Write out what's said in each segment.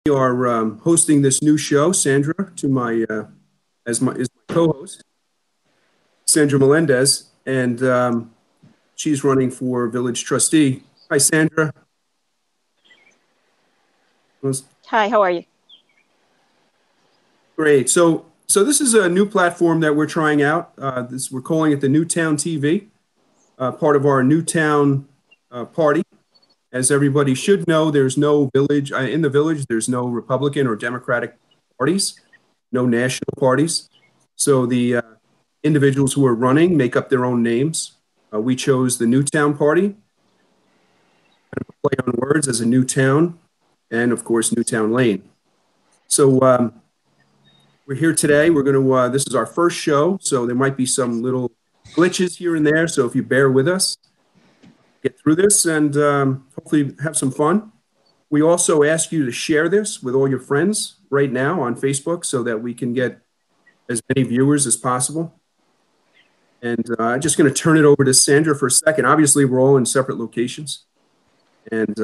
We are hosting this new show. Sandra, to my is my co-host, Sandra Melendez, and she's running for village trustee. Hi, Sandra. Hi, how are you? Great. So this is a new platform that we're trying out. We're calling it the NewTown TV, part of our NewTown party. As everybody should know, there's no village in the village. There's no Republican or Democratic parties, no national parties. So the individuals who are running make up their own names. We chose the NewTown Party, play on words as a new town, and of course, Newtown Lane. So we're here today. We're going to, this is our first show, so there might be some little glitches here and there. So if you bear with us, get through this and hopefully have some fun. We also ask you to share this with all your friends right now on Facebook so that we can get as many viewers as possible. And I'm just going to turn it over to Sandra for a second. Obviously, we're all in separate locations. And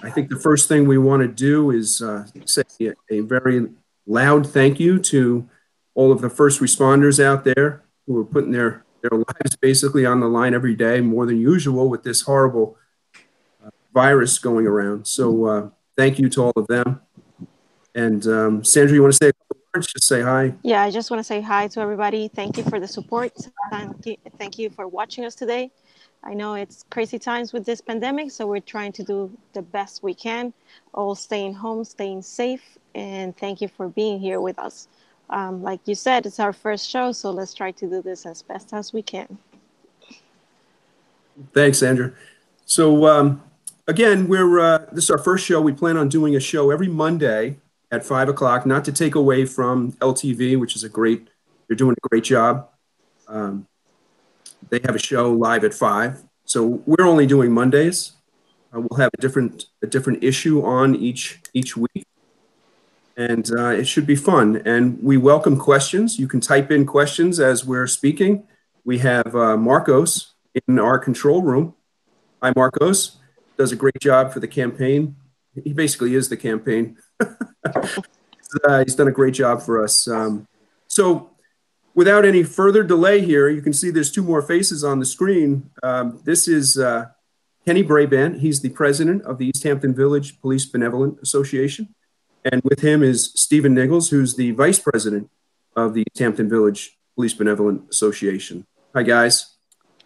I think the first thing we want to do is say a very loud thank you to all of the first responders out there who are putting their lives basically on the line every day, more than usual with this horrible virus going around. So thank you to all of them. And Sandra, you want to say a couple words? Just say hi. Yeah, I just want to say hi to everybody. Thank you for the support. Thank you for watching us today. I know it's crazy times with this pandemic, so we're trying to do the best we can, all staying home, staying safe, and thank you for being here with us. Like you said, it's our first show, so let's try to do this as best as we can. Thanks, Sandra. So again, this is our first show. We plan on doing a show every Monday at 5 o'clock, not to take away from LTV, which is they're doing a great job. They have a show live at 5. So we're only doing Mondays. We'll have a different issue on each week. And it should be fun. And we welcome questions. You can type in questions as we're speaking. We have Marcos in our control room. Hi, Marcos. Does a great job for the campaign. He basically is the campaign. He's done a great job for us. So without any further delay here, you can see there's 2 more faces on the screen. This is Kenny Brabant. He's the president of the East Hampton Village Police Benevolent Association. And with him is Stephen Niggles, who's the vice president of the East Hampton Village Police Benevolent Association. Hi, guys.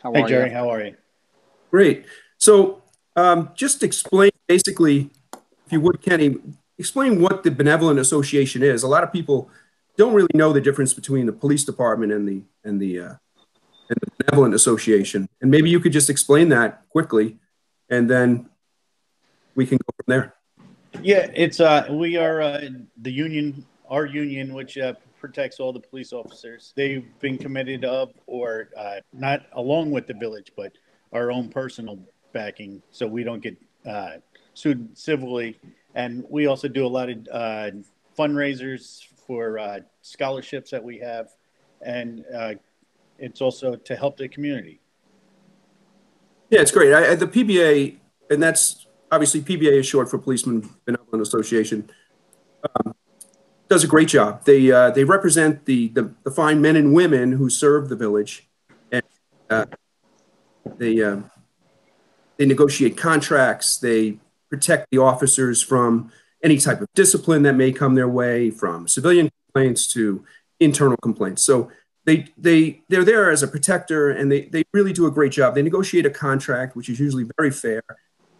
Hey, Jerry. How are you? Great. So just explain, basically, if you would, Kenny, explain what the Benevolent Association is. A lot of people don't really know the difference between the police department and the Benevolent Association. And maybe you could just explain that quickly, and then we can go from there. Yeah, it's we are the union, our union, which protects all the police officers. They've been committed of, or not along with the village, but our own personal backing, so we don't get sued civilly. And we also do a lot of fundraisers for scholarships that we have, and it's also to help the community. Yeah, it's great. The PBA, and that's obviously PBA is short for Policemen Benevolent Association, does a great job. They represent the fine men and women who serve the village, and they negotiate contracts. They protect the officers from any type of discipline that may come their way, from civilian complaints to internal complaints. So they're there as a protector, and they really do a great job. They negotiate a contract, which is usually very fair,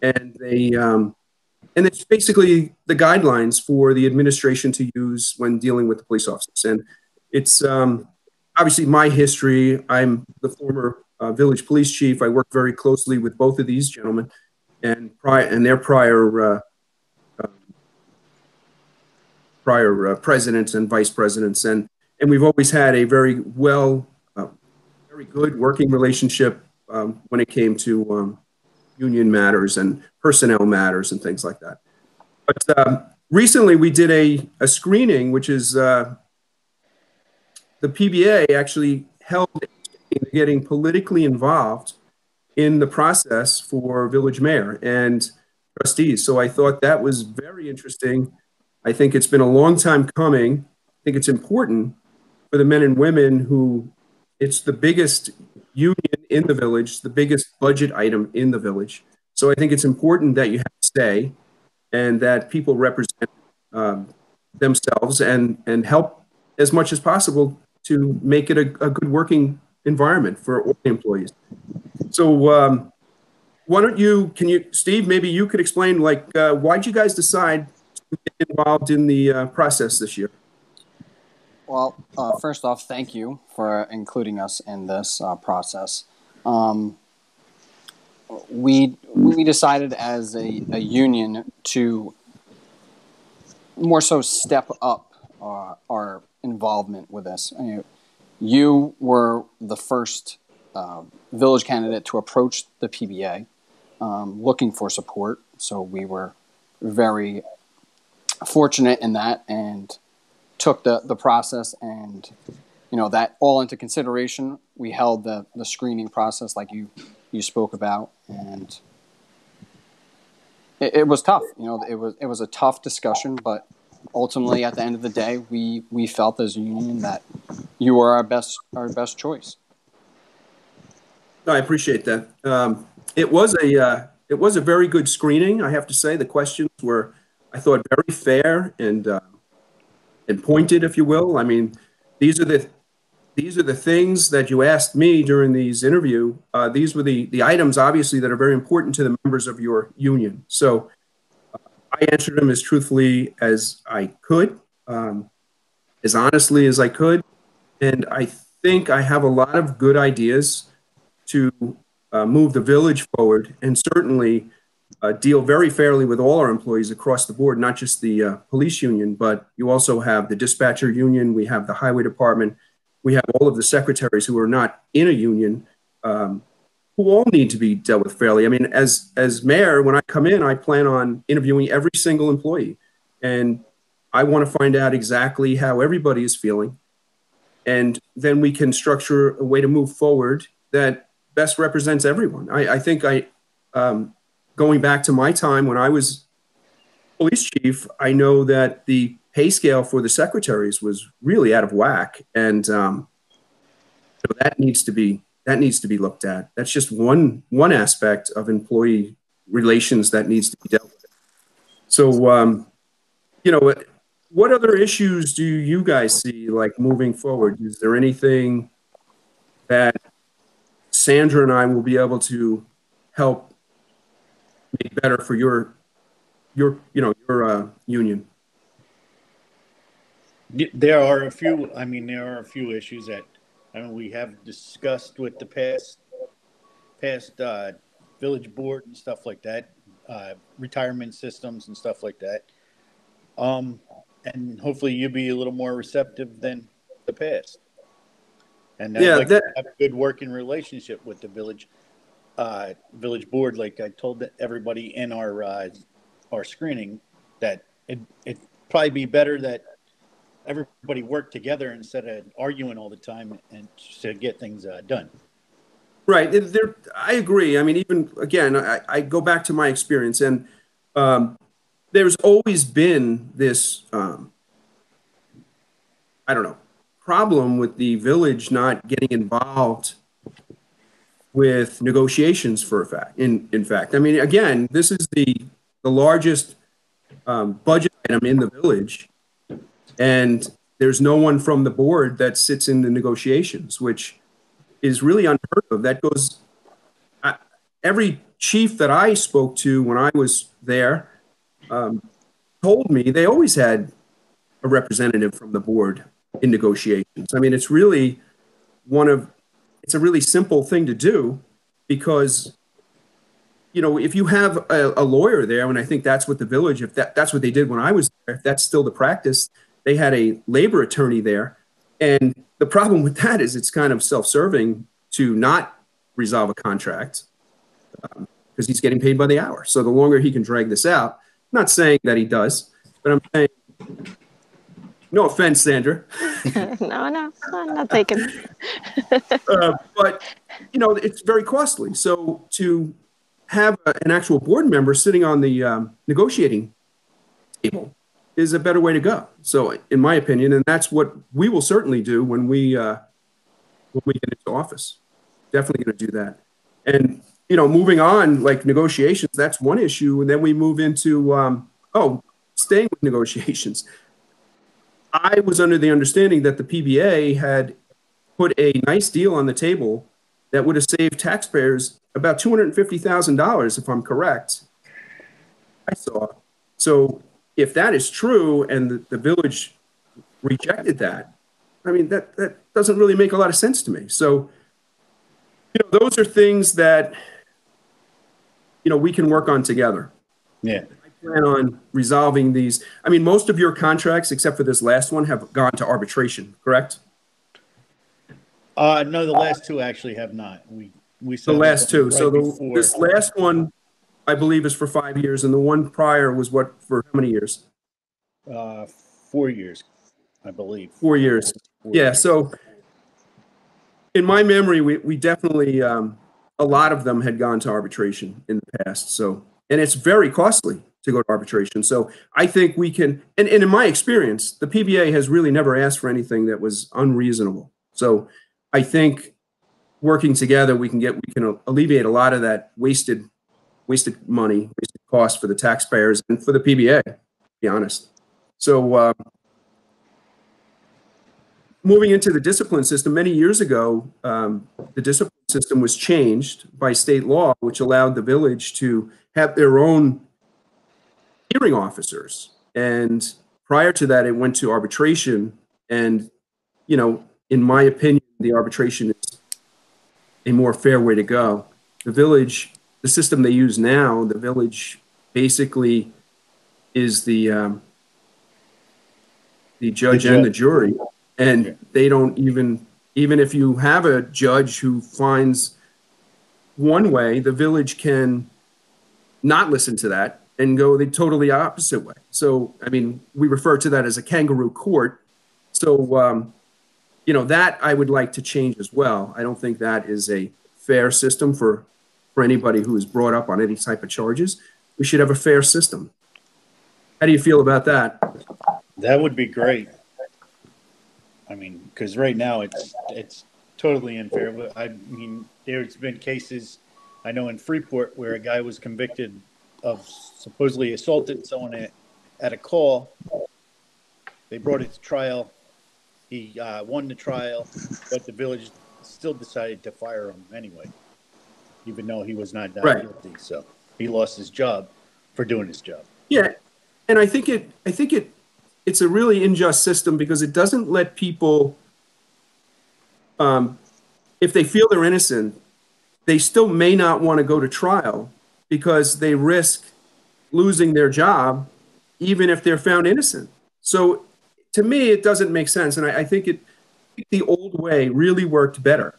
and and it's basically the guidelines for the administration to use when dealing with the police officers. And it's obviously my history. I'm the former village police chief. I work very closely with both of these gentlemen and their prior presidents and vice presidents, and we've always had a very good working relationship when it came to union matters and personnel matters and things like that. But recently we did a screening, which is the PBA actually held getting politically involved in the process for village mayor. And trustees. So I thought that was very interesting. I think it's been a long time coming. I think it's important for the men and women who it's the biggest union in the village, the biggest budget item in the village. So I think it's important that you have to stay and that people represent themselves and help as much as possible to make it a good working environment for all the employees. So why don't you, Steve, maybe you could explain, like, why'd you guys decide to get involved in the process this year? Well, first off, thank you for including us in this process. We decided as a union to more so step up our involvement with this. You were the first village candidate to approach the PBA looking for support, so we were very fortunate in that and took the process and that all into consideration. We held the screening process like you spoke about, and it was tough. It was a tough discussion, but ultimately at the end of the day, we felt as a union that you were our best choice. No, I appreciate that. It was a very good screening. I have to say the questions were, I thought, very fair and pointed, if you will. I mean, these are the things that you asked me during these interview. These were the items, obviously, that are very important to the members of your union. So I answered them as truthfully as I could, as honestly as I could. And I think I have a lot of good ideas to move the village forward and certainly deal very fairly with all our employees across the board, not just the police union, but you also have the dispatcher union, we have the highway department, we have all of the secretaries who are not in a union, who all need to be dealt with fairly. I mean, as mayor, when I come in, I plan on interviewing every single employee, and I want to find out exactly how everybody is feeling, and then we can structure a way to move forward that best represents everyone. I think going back to my time when I was police chief, I know that the pay scale for the secretaries was really out of whack, and so that needs to be looked at. That's just one aspect of employee relations that needs to be dealt with. So, what other issues do you guys see, like, moving forward? Is there anything that Sandra and I will be able to help make better for your union? There are a few issues that we have discussed with the past village board and stuff like that, retirement systems and stuff like that. And hopefully you'll be a little more receptive than the past. And I'd like to have a good working relationship with the village board. Like I told everybody in our screening, that it'd probably be better that everybody work together instead of arguing all the time and to get things done. Right. I agree. I mean, even again, I go back to my experience, and there's always been this, problem with the village not getting involved with negotiations for a fact. In fact, I mean, again, this is the largest budget item in the village, and there's no one from the board that sits in the negotiations, which is really unheard of. That goes, every chief that I spoke to when I was there told me they always had a representative from the board in negotiations. I mean, it's really it's a really simple thing to do, because, if you have a lawyer there, and I think that's what the village, if that's what they did when I was there, if that's still the practice, they had a labor attorney there. And the problem with that is it's kind of self-serving to not resolve a contract because he's getting paid by the hour. So the longer he can drag this out, I'm not saying that he does, but I'm saying, no offense, Sandra. No, I'm not taking. But, it's very costly. So to have an actual board member sitting on the negotiating table is a better way to go. So, in my opinion, and that's what we will certainly do when we get into office. Definitely going to do that. And moving on, like negotiations, that's one issue, and then we move into staying with negotiations. I was under the understanding that the PBA had put a nice deal on the table that would have saved taxpayers about $250,000, if I'm correct. I saw. So if that is true and the village rejected that, I mean, that doesn't really make a lot of sense to me. So, those are things that, we can work on together. Yeah. I plan on resolving these. I mean, most of your contracts, except for this last one, have gone to arbitration, correct? No, the last two actually have not. We The last two. right So before. this last one, I believe, is for 5 years, and the one prior was what, for how many years? 4 years, I believe. 4 years. 4 Yeah. years. So in my memory, we definitely, a lot of them had gone to arbitration in the past. So, and it's very costly to go to arbitration. So I think we can, and in my experience, the PBA has really never asked for anything that was unreasonable. So I think working together, we can alleviate a lot of that wasted money, wasted cost for the taxpayers and for the PBA, to be honest. So moving into the discipline system, many years ago, the discipline system was changed by state law, which allowed the village to have their own hearing officers. And prior to that, it went to arbitration. And, in my opinion, the arbitration is a more fair way to go. The system they use now, the village basically is the judge and the jury. And they don't even if you have a judge who finds one way, the village can not listen to that and go the totally opposite way. So, I mean, we refer to that as a kangaroo court. So, that I would like to change as well. I don't think that is a fair system for anybody who is brought up on any type of charges. We should have a fair system. How do you feel about that? That would be great. I mean, because right now it's totally unfair. But I mean, there's been cases I know in Freeport where a guy was convicted of supposedly assaulted someone at a call. They brought it to trial. He won the trial, but the village still decided to fire him anyway, even though he was not guilty. So he lost his job for doing his job. Yeah, and I think it's a really unjust system because it doesn't let people, if they feel they're innocent, they still may not want to go to trial because they risk losing their job even if they're found innocent. So to me, it doesn't make sense. And I think the old way really worked better.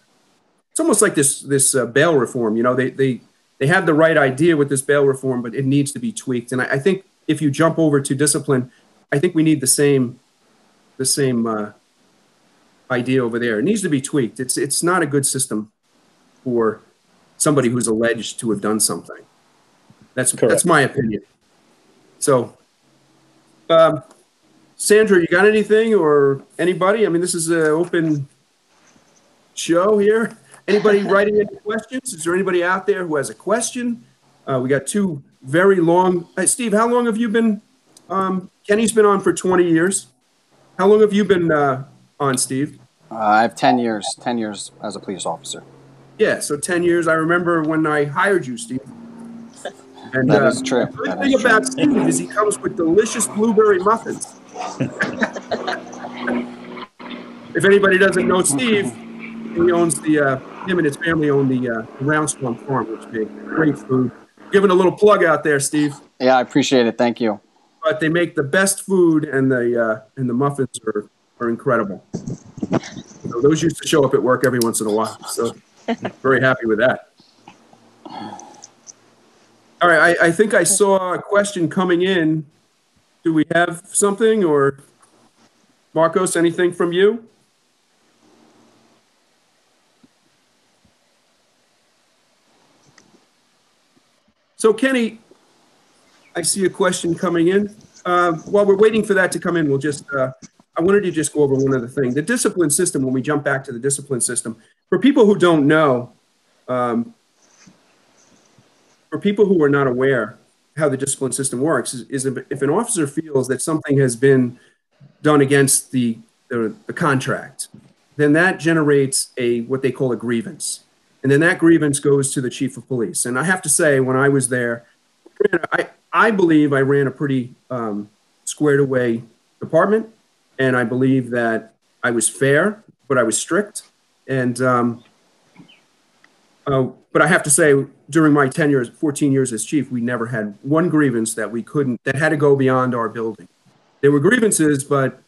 It's almost like this bail reform. They have the right idea with this bail reform, but it needs to be tweaked. And I think if you jump over to discipline, I think we need the same idea over there. It needs to be tweaked. It's not a good system for somebody who's alleged to have done something. That's my opinion. So, Sandra, you got anything or anybody? I mean, this is an open show here. Anybody writing any questions? Is there anybody out there who has a question? We got two very long. Steve, how long have you been? Kenny's been on for 20 years. How long have you been on, Steve? I have 10 years as a police officer. Yeah, so 10 years. I remember when I hired you, Steve. And that is true. The thing about Steve is he comes with delicious blueberry muffins. If anybody doesn't know Steve, he owns him and his family own the Roundstorm Farm, which makes great food. Giving a little plug out there, Steve. Yeah, I appreciate it. Thank you. But they make the best food, and the muffins are incredible. So those used to show up at work every once in a while. So very happy with that. All right, I think I saw a question coming in. Do we have something, or Marcos, anything from you? So Kenny, I see a question coming in. While we're waiting for that to come in, we'll just, I wanted to just go over one other thing. The discipline system, when we jump back to the discipline system, for people who don't know, for people who are not aware how the discipline system works, is if an officer feels that something has been done against the contract, then that generates what they call a grievance. And then that grievance goes to the chief of police. And I have to say, when I was there, I believe I ran a pretty squared away department. And I believe that I was fair, but I was strict. And, but I have to say, during my 14 years as chief, we never had one grievance that that had to go beyond our building. There were grievances, but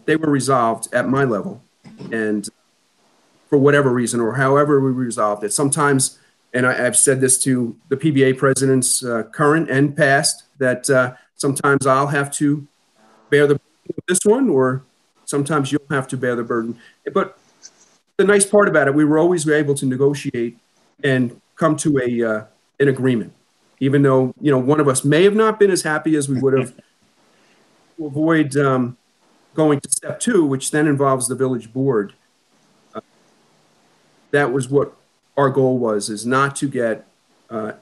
they were resolved at my level. And for whatever reason, or however we resolved it. Sometimes, and I've said this to the PBA presidents, current and past, that sometimes I'll have to bear the burden of this one, or sometimes you'll have to bear the burden. But the nice part about it, we were always able to negotiate and come to an agreement, even though, you know, one of us may have not been as happy as we would have to avoid going to step 2, which then involves the village board. That was what our goal was, is not to get the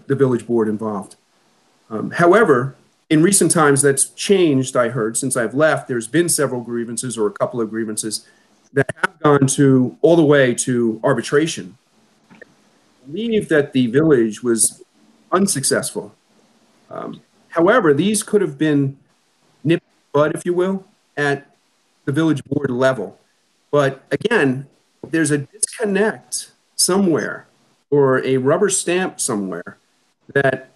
village board involved. However, in recent times, that's changed, I heard. Since I've left, there's been several grievances, or a couple of grievances, that have gone all the way to arbitration. I believe that the village was unsuccessful. However, these could have been nipped in the bud, if you will, at the village board level. But again, there's a disconnect somewhere, or a rubber stamp somewhere, that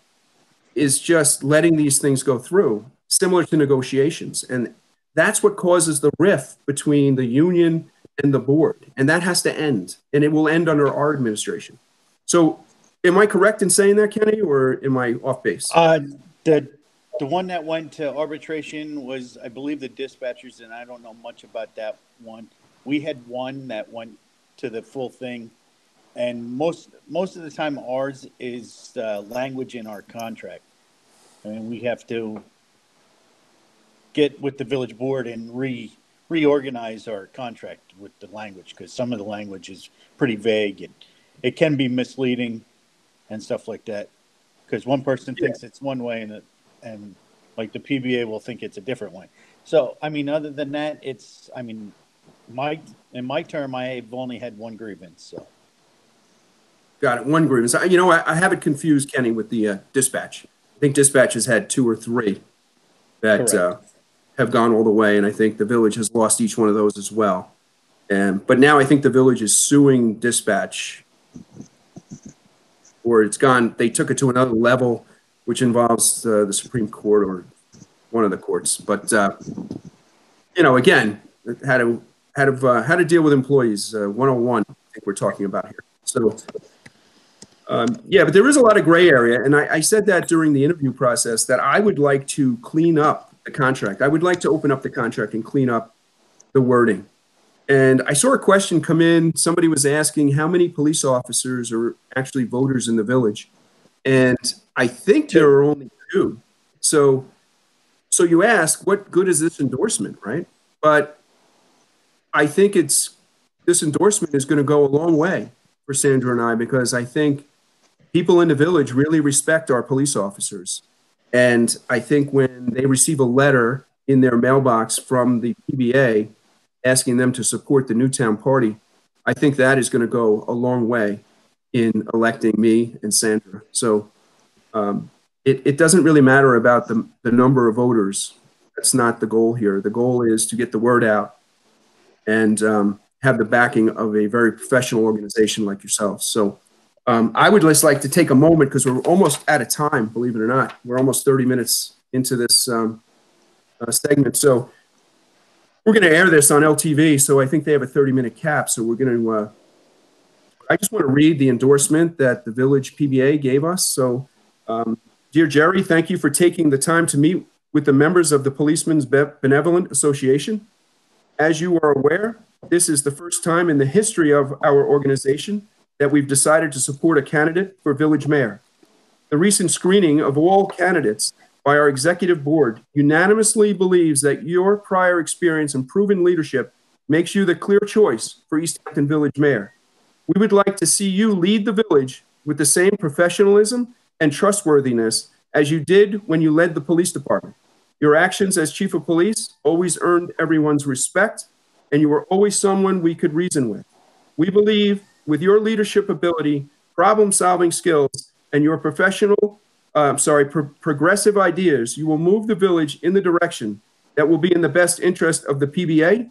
is just letting these things go through, similar to negotiations. And that's what causes the rift between the union and the board. And that has to end. And it will end under our administration. So am I correct in saying that, Kenny, or am I off base? The one that went to arbitration was, I believe, the dispatchers, and I don't know much about that one. We had one that went to the full thing, and most of the time ours is language in our contract. I mean, we have to get with the village board and reorganize our contract with the language, because some of the language is pretty vague, and it can be misleading and stuff like that, because one person thinks it's one way, and like the PBA will think it's a different way. So, I mean, other than that, I mean, in my term, I've only had one grievance. So, got it. One grievance. You know, I have it confused, Kenny, with the dispatch. I think dispatch has had 2 or 3 that have gone all the way, and I think the village has lost each one of those as well. But now I think the village is suing dispatch, or it's gone. They took it to another level, which involves the Supreme Court or one of the courts. But you know, again, how to deal with employees 101. I think we're talking about here. So yeah, but there is a lot of gray area, and I said that during the interview process, that I would like to clean up the contract. I would like to open up the contract and clean up the wording. And I saw a question come in. Somebody was asking how many police officers are actually voters in the village, and I think there are only 2. So you ask, what good is this endorsement, right? But I think this endorsement is going to go a long way for Sandra and I, because I think people in the village really respect our police officers. And I think when they receive a letter in their mailbox from the PBA asking them to support the NewTown party, I think that is going to go a long way in electing me and Sandra. So it doesn't really matter about the number of voters. That's not the goal here. The goal is to get the word out and have the backing of a very professional organization like yourself. So I would just like to take a moment, because we're almost out of time, believe it or not. We're almost 30 minutes into this segment. So we're going to air this on LTV, so I think they have a 30-minute cap. So we're going to, I just want to read the endorsement that the Village PBA gave us. So, dear Jerry, thank you for taking the time to meet with the members of the Policemen's Benevolent Association. As you are aware, this is the first time in the history of our organization that we've decided to support a candidate for village mayor. The recent screening of all candidates by our executive board unanimously believes that your prior experience and proven leadership makes you the clear choice for East Hampton Village Mayor. We would like to see you lead the village with the same professionalism and trustworthiness as you did when you led the police department. Your actions as chief of police always earned everyone's respect, and you were always someone we could reason with. We believe with your leadership ability, problem-solving skills, and your progressive ideas, you will move the village in the direction that will be in the best interest of the PBA,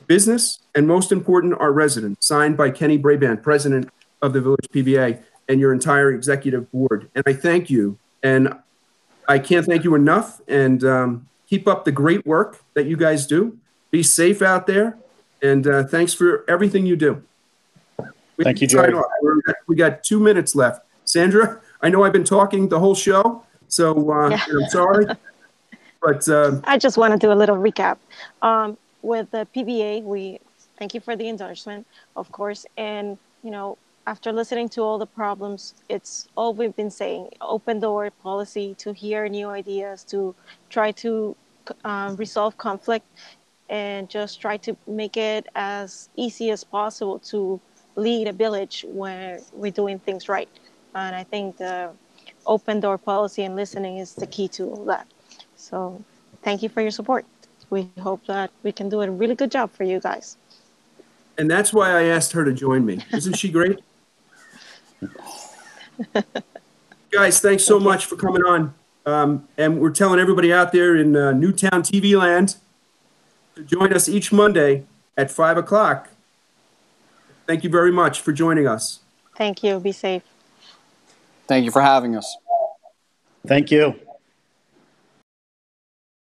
business, and most important, our residents. Signed by Kenny Brabant, president of the Village PBA, and your entire executive board. And I thank you, and I can't thank you enough, and keep up the great work that you guys do. Be safe out there, and thanks for everything you do. Thank you, Jerry. We got 2 minutes left. Sandra, I know I've been talking the whole show, so I'm sorry. But I just want to do a little recap. With the PBA, we thank you for the endorsement, of course. And, you know, after listening to all the problems, it's all we've been saying, open door policy, to hear new ideas, to try to resolve conflict, and just try to make it as easy as possible to lead a village where we're doing things right. And I think the open door policy and listening is the key to all that. So thank you for your support. We hope that we can do a really good job for you guys. And that's why I asked her to join me. Isn't she great? Guys, thanks so much for coming on. And we're telling everybody out there in NewTown TV land to join us each Monday at 5 o'clock. Thank you very much for joining us. Thank you. Be safe. Thank you for having us. Thank you.